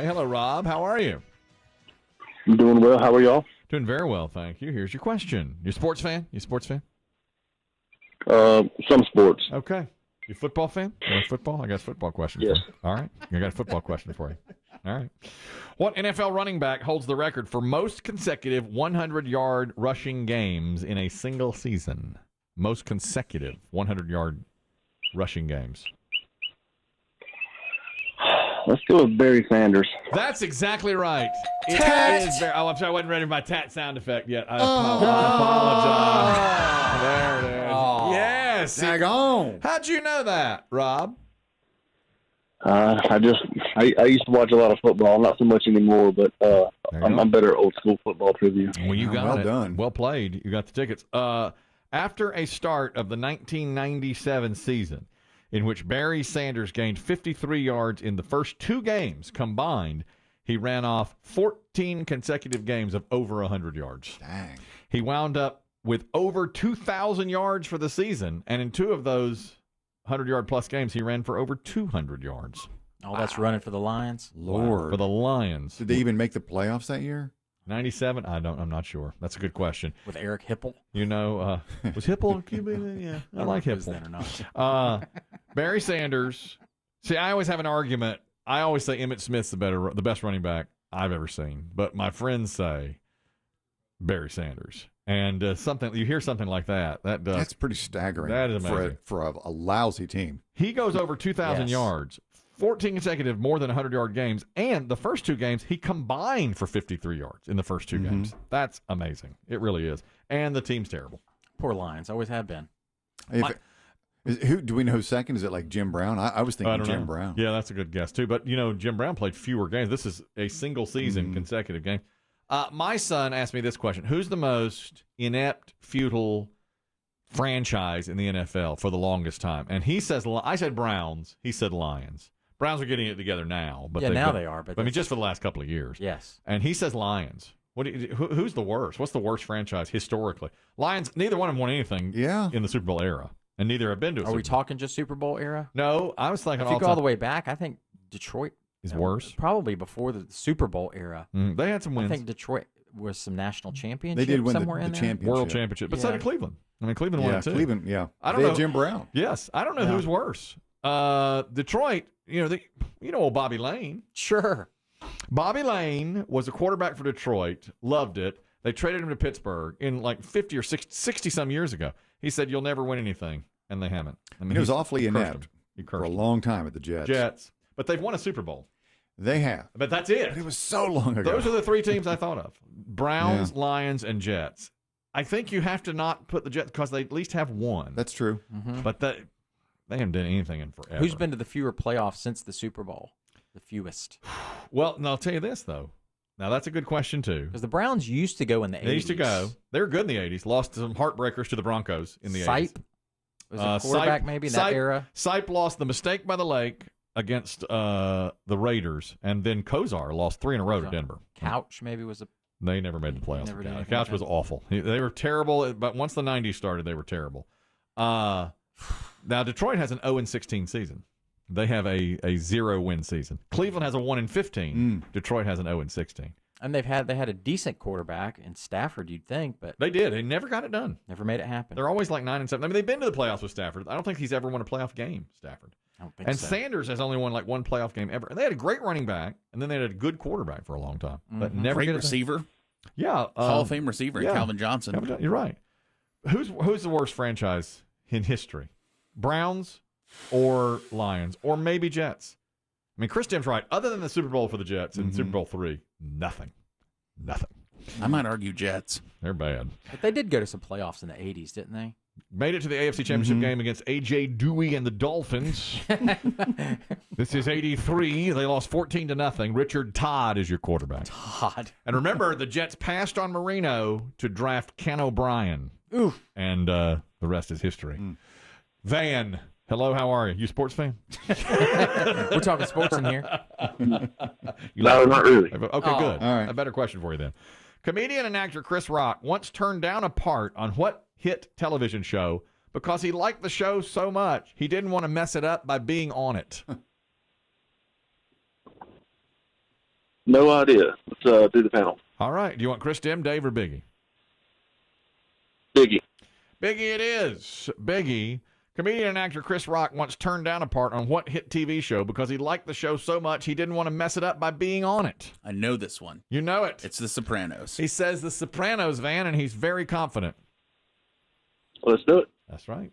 Hey, hello, Rob. How are you? I'm doing well. How are y'all? Doing very well, thank you. Here's your question. You a sports fan? Some sports. Okay. You a football fan? You like football? I got a football question Yes. for you. All right. I got a football question for you. All right. What NFL running back holds the record for most consecutive 100-yard rushing games in a single season? Most consecutive 100-yard rushing games. Let's go with Barry Sanders. That's exactly right. It is very, I'm sorry, I wasn't ready for my tat sound effect yet. I apologize. There it is. Oh. Yes. Tag on. How'd you know that, Rob? I used to watch a lot of football, not so much anymore, but I'm better at old school football trivia. Well, you got well it. done. Well played. You got the tickets. After a start of the 1997 season, in which Barry Sanders gained 53 yards in the first two games combined, he ran off 14 consecutive games of over 100 yards. Dang. He wound up with over 2,000 yards for the season, and in two of those 100-yard-plus games, he ran for over 200 yards. Oh, that's running for the Lions? Lord. For the Lions. Did they even make the playoffs that year? 97? I'm not sure. That's a good question. With Eric Hipple? You know, was Hipple QB? Yeah, I like If it was Hipple. then or not. Barry Sanders. See, I always have an argument. I always say Emmitt Smith's the best running back I've ever seen, but my friends say Barry Sanders. And you hear something like that. That's pretty staggering. That is amazing. For a lousy team. He goes over 2,000 Yes. yards, 14 consecutive more than 100-yard games, and the first two games he combined for 53 yards in the first two games. That's amazing. It really is. And the team's terrible. Poor Lions. Always have been. Who do we know who's second? Is it like Jim Brown? I was I thinking don't Jim know. Brown. Yeah, that's a good guess, too. But, Jim Brown played fewer games. This is a single season consecutive game. My son asked me this question. Who's the most inept, futile franchise in the NFL for the longest time? And he says, I said Browns. He said Lions. Browns are getting it together now. But Now they are. But I mean, just for the last couple of years. Yes. And he says Lions. Who's the worst? What's the worst franchise historically? Lions, neither one of them won anything in the Super Bowl era. And neither have been to a Super Are we Bowl. talking just Super Bowl era? No, I was thinking If you go all the way back, I think Detroit is worse. Probably before the Super Bowl era. They had some wins. I think Detroit was some national championship. They did win somewhere the in there. championship. World championship. But so did Cleveland. I mean, Cleveland won it too. Cleveland, yeah. I don't They know. had Jim Brown. Yes. I don't know who's worse. Detroit, old Bobby Lane. Sure. Bobby Lane was a quarterback for Detroit, loved it. They traded him to Pittsburgh in like 50 or 60 some years ago. He said, "You'll never win anything," and they haven't. I mean, He was awfully inept He for a cursed long time at the them. Jets. Jets. But they've won a Super Bowl. They have. But that's it. But it was so long ago. Those are the three teams I thought of. Browns, Lions, and Jets. I think you have to not put the Jets because they at least have one. That's true. But they haven't done anything in forever. Who's been to the fewer playoffs since the Super Bowl? The fewest. Well, and I'll tell you this, though. Now, that's a good question, too. Because the Browns used to go in the 80s. They used to go. They were good in the 80s. Lost some heartbreakers to the Broncos in the 80s. Sipe was a quarterback maybe in that era. Sipe lost the mistake by the lake against the Raiders, and then Kozar lost 3 in a row to Denver. Couch maybe was a... They never made the playoffs. Never did anything Couch like was that. awful. They were terrible, but once the 90s started, they were terrible. Now, Detroit has an 0-16 season. They have a 0-win season. Cleveland has a 1-15. Detroit has an 0-16. And they had a decent quarterback in Stafford, you'd think, but They did. They never got it done. never made it happen. They're always like 9-7. I mean, they've been to the playoffs with Stafford. I don't think he's ever won a playoff game, Stafford. I don't think And so. Sanders has only won like one playoff game ever. And they had a great running back, and then they had a good quarterback for a long time, but never Great get it done. receiver, Yeah, Hall of Fame receiver, yeah. Calvin Johnson. You're right. Who's the worst franchise in history? Browns or Lions or maybe Jets? I mean, Chris Demm's right. Other than the Super Bowl for the Jets in Super Bowl III, nothing. I might argue Jets. They're bad. But they did go to some playoffs in the 80s, didn't they? Made it to the AFC Championship game against A.J. Dewey and the Dolphins. This is 83. They lost 14-0. Richard Todd is your quarterback. Todd. And remember, the Jets passed on Marino to draft Ken O'Brien. Ooh. And the rest is history. Van, hello, how are you? You a sports fan? We're talking sports in here. No, not really. Okay, Oh. good. All right. A better question for you then. Comedian and actor Chris Rock once turned down a part on what hit television show because he liked the show so much he didn't want to mess it up by being on it. No idea. Let's do the panel. All right. Do you want Chris, Demm, Dave, or Biggie? Biggie. Biggie it is. Biggie. Comedian and actor Chris Rock once turned down a part on what hit TV show because he liked the show so much he didn't want to mess it up by being on it. I know this one. You know it. It's The Sopranos. He says The Sopranos, Van, and he's very confident. Let's do it. That's right.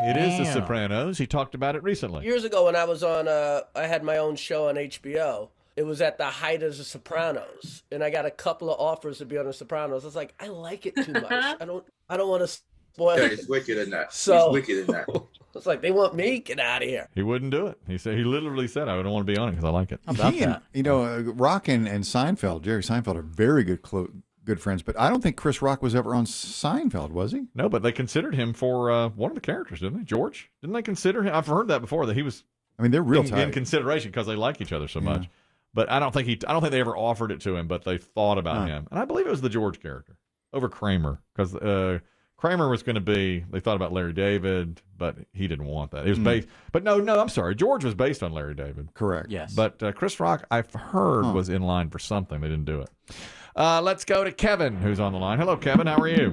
It is The Sopranos. He talked about it recently. Years ago when I was on, I had my own show on HBO. It was at the height of The Sopranos, and I got a couple of offers to be on The Sopranos. I was like, I like it too much. I don't want to spoil it. It's wicked in that. So He's wicked in that. it's like they want me. Get out of here. He wouldn't do it. He literally said, I don't want to be on it because I like it. How about He that? and, Rock and Seinfeld, Jerry Seinfeld, are very good friends. But I don't think Chris Rock was ever on Seinfeld, was he? No, but they considered him for one of the characters, didn't they? George? Didn't they consider him? I've heard that before, that he was I mean, they're real tight. in consideration because they like each other so much. But I don't think they ever offered it to him, but they thought about him. And I believe it was the George character over Kramer, because Kramer was going to be, they thought about Larry David, but he didn't want that. It was based, but no, I'm sorry. George was based on Larry David. Correct. Yes. But Chris Rock, I've heard, was in line for something. They didn't do it. Let's go to Kevin, who's on the line. Hello, Kevin. How are you?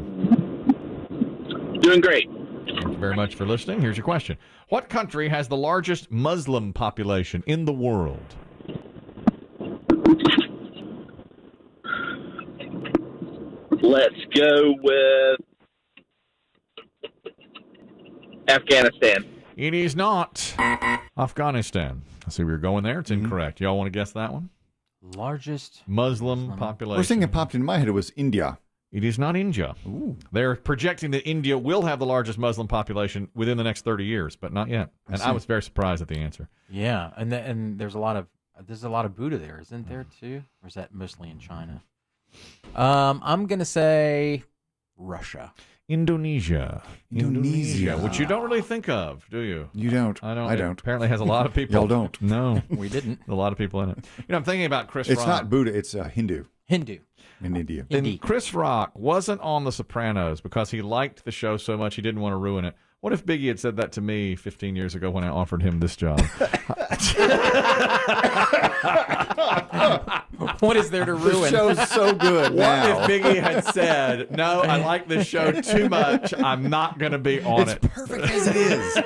Doing great. Thank you very much for listening. Here's your question. What country has the largest Muslim population in the world? Let's go with Afghanistan. It is not Afghanistan. I see where you're going there. It's incorrect. Y'all want to guess that one? Largest Muslim population. First thing that popped into my head was India. It is not India. Ooh. They're projecting that India will have the largest Muslim population within the next 30 years, but not yet. And I was very surprised at the answer. Yeah, and there's a lot of Buddha there, isn't there too? Or is that mostly in China? I'm gonna say Russia. Indonesia, which you don't really think of, do you? You don't. I don't. I It don't. apparently has a lot of people. Y'all don't. No, We didn't. a lot of people in it. You know, I'm thinking about Chris It's Rock. not Buddha. It's Hindu Hindu. in India. And Chris Rock wasn't on The Sopranos because he liked the show so much he didn't want to ruin it. What if Biggie had said that to me 15 years ago when I offered him this job? What is there to The ruin? show's so good What now. if Biggie had said, no, I like this show too much. I'm not going to be on it. Perfect as it is.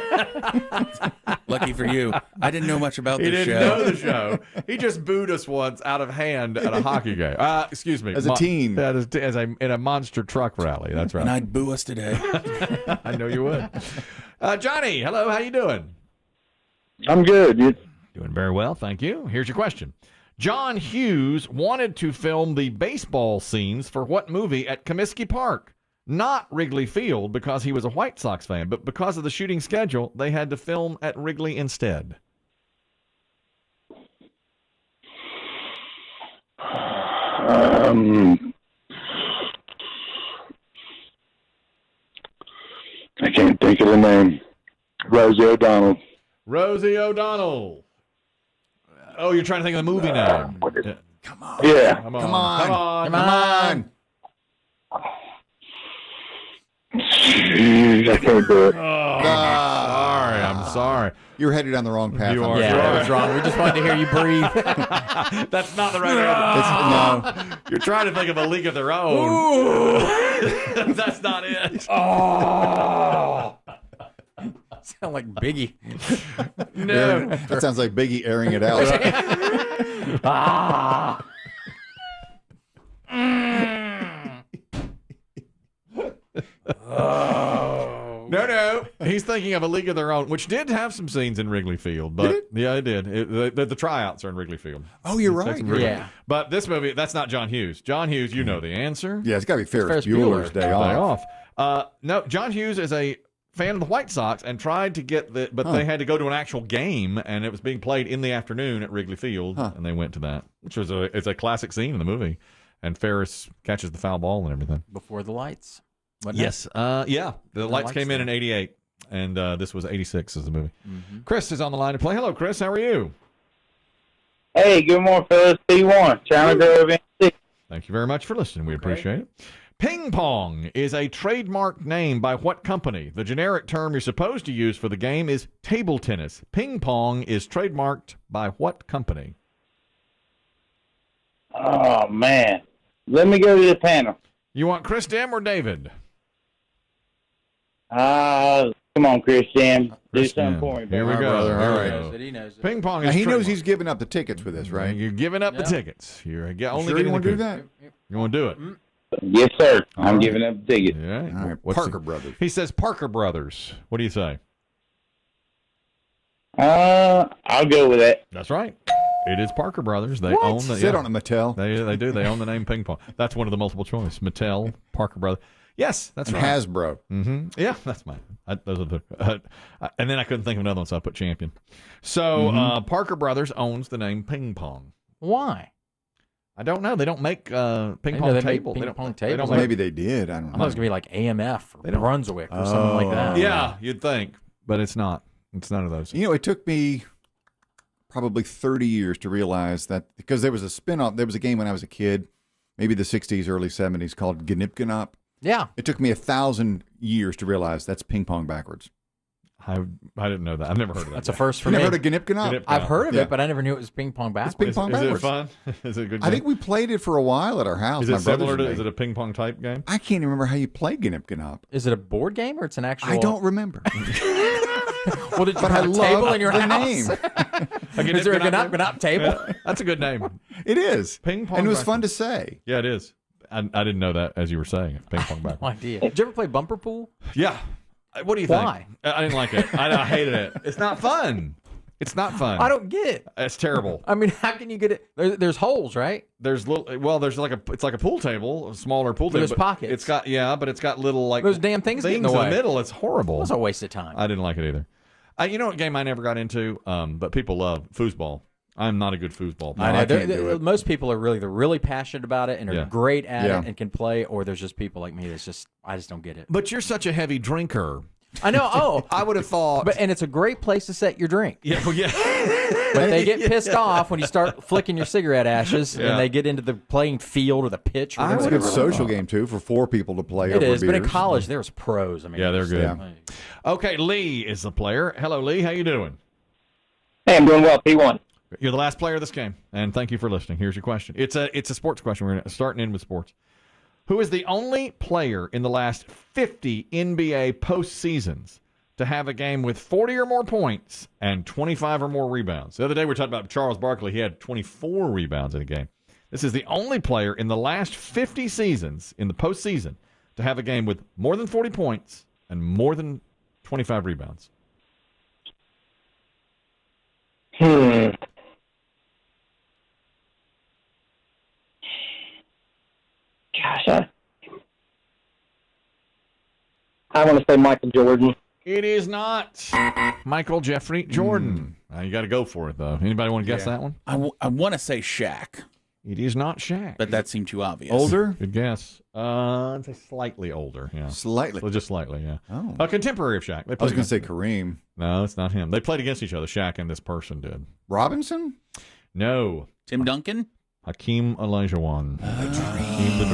Lucky for you. I didn't know much about He this didn't show. know the show. He just booed us once out of hand at a hockey game. Excuse me. As a teen. Yeah, in a monster truck rally. That's right. And I'd boo us today. I know you would. Johnny, hello. How you doing? I'm good. Doing very well, thank you. Here's your question. John Hughes wanted to film the baseball scenes for what movie at Comiskey Park? Not Wrigley Field because he was a White Sox fan, but because of the shooting schedule, they had to film at Wrigley instead. I can't think of the name. Rosie O'Donnell. Rosie O'Donnell. Oh, you're trying to think of the movie now. Yeah. Come on. Yeah. Come on. Come on. Come on. Come on. Jeez, I can't do it. Sorry, I'm sorry. You're headed down the wrong path. You I'm are. sorry. Yeah, that was wrong. We just wanted to hear you breathe. That's not the right answer. It's, no. You're trying to think of a league of their own. That's not it. Sound like Biggie. No. That sounds like Biggie airing it out. No. He's thinking of a league of their own, which did have some scenes in Wrigley Field. But Did it? yeah, it did. The tryouts are in Wrigley Field. Oh, you're It's right. in Wrigley. Yeah. But this movie, that's not John Hughes. John Hughes, you know the answer. Yeah, it's got to be Ferris Ferris Bueller's Bueller. Day Day Off. off. No, John Hughes is a fan of the White Sox and tried to get but they had to go to an actual game, and it was being played in the afternoon at Wrigley Field, and they went to that, which was it's a classic scene in the movie, and Ferris catches the foul ball and everything. Before the lights. Wasn't it? Yes, yeah, the lights lights came in there. '88, and this was '86 as the movie. Chris is on the line to play. Hello, Chris. How are you? Hey, good morning, fellas. T1, China Grove, NC. Thank you very much for listening. We appreciate it. Ping pong is a trademarked name by what company? The generic term you're supposed to use for the game is table tennis. Ping pong is trademarked by what company? Oh, man. Let me go to the panel. You want Chris Demm or David? Come on, Chris Demm. Do Chris something Demm. for me, Here we baby. go. brother. Here All we right. go. He knows it. Ping pong Now, is he knows trademarked. he's giving up the tickets for this, right? You're giving up the Yeah. tickets. You're only Sure getting you want the to do tickets. that? You want to do it? Yes, sir. All I'm right. giving up the ticket. Yeah. All right. What's Parker the- Brothers. He says Parker Brothers. What do you say? I'll go with that. That's right. It is Parker Brothers. They What? own the. Sit yeah. on a Mattel. They do. They own the name Ping Pong. That's one of the multiple choice. Mattel, Parker Brothers. Yes, that's And right. Hasbro. Mm-hmm. Yeah, that's mine. Those are the. And then I couldn't think of another one, so I put Champion. So Parker Brothers owns the name Ping Pong. Why? I don't know. They don't make ping know pong they make table. ping They don't- pong they don't tables. make- Maybe they did. I don't I thought it know. was gonna be like AMF or They don't- Brunswick or something like that. Yeah, you'd think, but it's not. It's none of those. You know, it took me probably 30 years to realize that because there was a spin-off. There was a game when I was a kid, maybe the 60s, early 70s, called Gnipganop. Yeah. It took me 1,000 years to realize that's ping pong backwards. I didn't know that. I've never heard of that. That's a first for You me. never heard of Gnipganop? Gnip- I've heard of Yeah. it, but I never knew it was ping pong backwards. ping pong Is it backwards. fun? Is it a good? I game? think we played it for a while at our house. Is my it similar brothers to? and Is me. it a ping pong type game? I can't even remember how you play Gnipganop. Is it a board game or it's an actual? I don't remember. Well, did you But I have a table love in your the house? name. Is there a Gnip table? Yeah, that's a good name. It is. Ping pong. And it was backwards. fun to say. Yeah, it is. I didn't know that as you were saying it. Ping pong No backwards. idea. Did you ever play bumper pool? Yeah. What do you Why? think? I didn't like it. I hated it. It's not fun. It's not fun. I don't get it. It's terrible. I mean, how can you get it? There's holes, right? There's little. Well, there's like it's like a pool table, a smaller pool But table. there's pockets. It's got but it's got little like Those damn things get in things the way. middle. It's horrible. It's a waste of time. I didn't like it either. You know what game I never got into? But people love foosball. I'm not a good foosball player. I know. I can't do it. Most people are really passionate about it and are Yeah. great at Yeah. it and can play, or there's just people like me that's I just don't get it. But you're such a heavy drinker. I know. Oh, I would have thought. and it's a great place to set your drink. yeah, well, yeah. But they get pissed off when you start flicking your cigarette ashes Yeah. and they get into the playing field or the pitch. Or It's a whatever. good social game, too, for 4 people to play It over is, but in beers. college there's pros. I mean, Yeah, they're it's- good. Yeah. Okay, Lee is the player. Hello, Lee. How you doing? Hey, I'm doing well. P1. You're the last player of this game, and thank you for listening. Here's your question. It's a sports question. We're starting in with sports. Who is the only player in the last 50 NBA postseasons to have a game with 40 or more points and 25 or more rebounds? The other day we were talking about Charles Barkley. He had 24 rebounds in a game. This is the only player in the last 50 seasons in the postseason to have a game with more than 40 points and more than 25 rebounds. Gosh, I want to say Michael Jordan. It is not Michael Jeffrey Jordan. You got to go for it, though. Anybody want to guess that one? I want to say Shaq, It is not Shaq. but that seemed too obvious. Older? Good guess. I'd say slightly older. Yeah. Slightly. Well, just slightly, yeah. Oh. A contemporary of Shaq. They I was played going to say against- Kareem. No, it's not him. They played against each other. Shaq and this person did. Robinson? No. Tim Duncan. Hakeem Olajuwon. Hakeem the